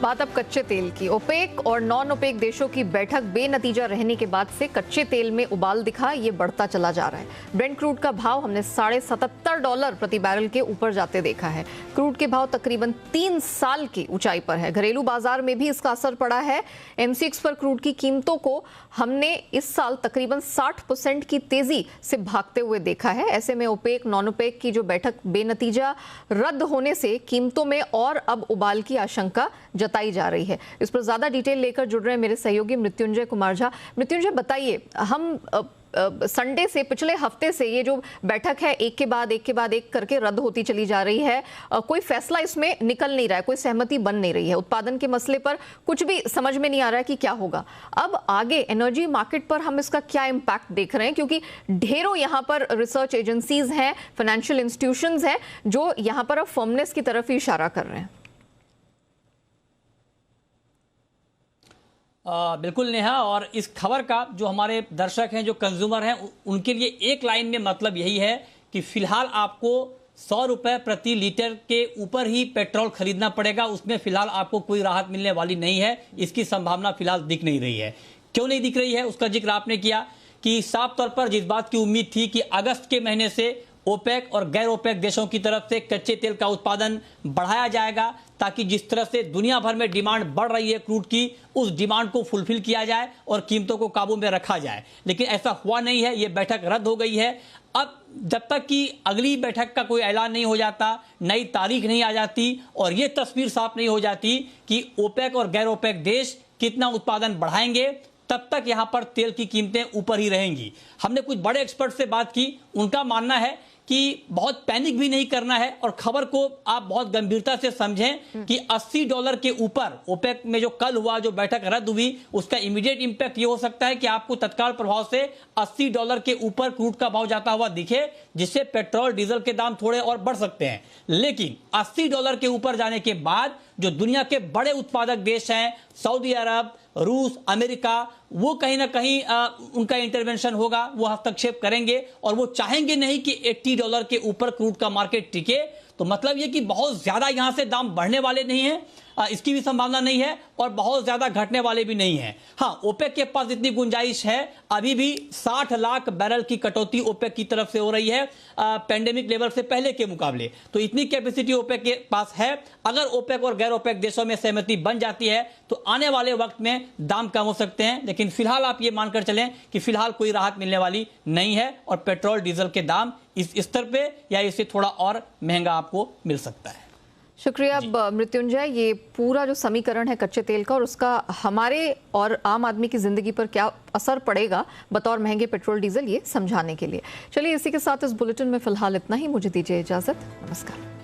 बात अब कच्चे तेल की। ओपेक और नॉन ओपेक देशों की बैठक बेनतीजा रहने के बाद से कच्चे तेल में उबाल दिखा, ये बढ़ता चला जा रहा है। ब्रेंट क्रूड का भाव हमने $77 प्रति बैरल के ऊपर जाते देखा है। क्रूड के भाव तकरीबन 3 साल की ऊंचाई पर है। घरेलू बाजार में भी इसका असर पड़ा है। MCX पर क्रूड की कीमतों को हमने इस साल तकरीबन 60% की तेजी से भागते हुए देखा है। ऐसे में ओपेक नॉन ओपेक की जो बैठक बेनतीजा रद्द होने से कीमतों में और अब उबाल की आशंका जताई जा रही है। इस पर ज्यादा डिटेल लेकर जुड़ रहे हैं मेरे सहयोगी मृत्युंजय कुमार झा। मृत्युंजय, बताइए, हम संडे से, पिछले हफ्ते से ये जो बैठक है एक के बाद एक करके रद्द होती चली जा रही है। कोई फैसला इसमें निकल नहीं रहा है, कोई सहमति बन नहीं रही है। उत्पादन के मसले पर कुछ भी समझ में नहीं आ रहा है कि क्या होगा। अब आगे एनर्जी मार्केट पर हम इसका क्या इम्पैक्ट देख रहे हैं, क्योंकि ढेरों यहाँ पर रिसर्च एजेंसीज हैं, फाइनेंशियल इंस्टीट्यूशंस हैं जो यहाँ पर अब फर्मनेस की तरफ ही इशारा कर रहे हैं। बिल्कुल नेहा, और इस खबर का जो हमारे दर्शक हैं, जो कंज्यूमर हैं, उनके लिए एक लाइन में मतलब यही है कि फिलहाल आपको 100 रुपए प्रति लीटर के ऊपर ही पेट्रोल खरीदना पड़ेगा। उसमें फिलहाल आपको कोई राहत मिलने वाली नहीं है। इसकी संभावना फिलहाल दिख नहीं रही है। क्यों नहीं दिख रही है उसका जिक्र आपने किया कि साफ तौर पर जिस बात की उम्मीद थी कि अगस्त के महीने से ओपेक और गैर ओपेक देशों की तरफ से कच्चे तेल का उत्पादन बढ़ाया जाएगा, ताकि जिस तरह से दुनिया भर में डिमांड बढ़ रही है क्रूड की, उस डिमांड को फुलफिल किया जाए और कीमतों को काबू में रखा जाए। लेकिन ऐसा हुआ नहीं है। ये बैठक रद्द हो गई है। अब जब तक कि अगली बैठक का कोई ऐलान नहीं हो जाता, नई तारीख नहीं आ जाती और ये तस्वीर साफ नहीं हो जाती कि ओपेक और गैर ओपेक देश कितना उत्पादन बढ़ाएंगे, तब तक यहां पर तेल की कीमतें ऊपर ही रहेंगी। हमने कुछ बड़े एक्सपर्ट से बात की। उनका मानना है कि बहुत पैनिक भी नहीं करना है और खबर को आप बहुत गंभीरता से समझें कि $80 के ऊपर ओपेक में जो कल हुआ, जो बैठक रद्द हुई, उसका इमीडिएट इंपैक्ट ये हो सकता है कि आपको तत्काल प्रभाव से $80 के ऊपर क्रूड का भाव जाता हुआ दिखे, जिससे पेट्रोल डीजल के दाम थोड़े और बढ़ सकते हैं। लेकिन $80 के ऊपर जाने के बाद जो दुनिया के बड़े उत्पादक देश हैं, सऊदी अरब, रूस, अमेरिका, वो कहीं ना कहीं उनका इंटरवेंशन होगा, वो हस्तक्षेप करेंगे और वो चाहेंगे नहीं कि $80 के ऊपर क्रूड का मार्केट टिके। तो मतलब ये कि बहुत ज्यादा यहां से दाम बढ़ने वाले नहीं है, इसकी भी संभावना नहीं है, और बहुत ज्यादा घटने वाले भी नहीं है। हाँ, ओपेक के पास इतनी गुंजाइश है, अभी भी 60 लाख बैरल की कटौती ओपेक की तरफ से हो रही है पैंडेमिक लेवल से पहले के मुकाबले। तो इतनी कैपेसिटी ओपेक के पास है। अगर ओपेक और गैर ओपेक देशों में सहमति बन जाती है तो आने वाले वक्त में दाम कम हो सकते हैं। लेकिन फिलहाल आप ये मानकर चलें कि फिलहाल कोई राहत मिलने वाली नहीं है और पेट्रोल डीजल के दाम इस स्तर पे या इससे थोड़ा और महंगा आपको मिल सकता है। शुक्रिया मृत्युंजय। ये पूरा जो समीकरण है कच्चे तेल का और उसका हमारे और आम आदमी की जिंदगी पर क्या असर पड़ेगा बतौर महंगे पेट्रोल डीजल, ये समझाने के लिए। चलिए, इसी के साथ इस बुलेटिन में फिलहाल इतना ही। मुझे दीजिए इजाजत। नमस्कार।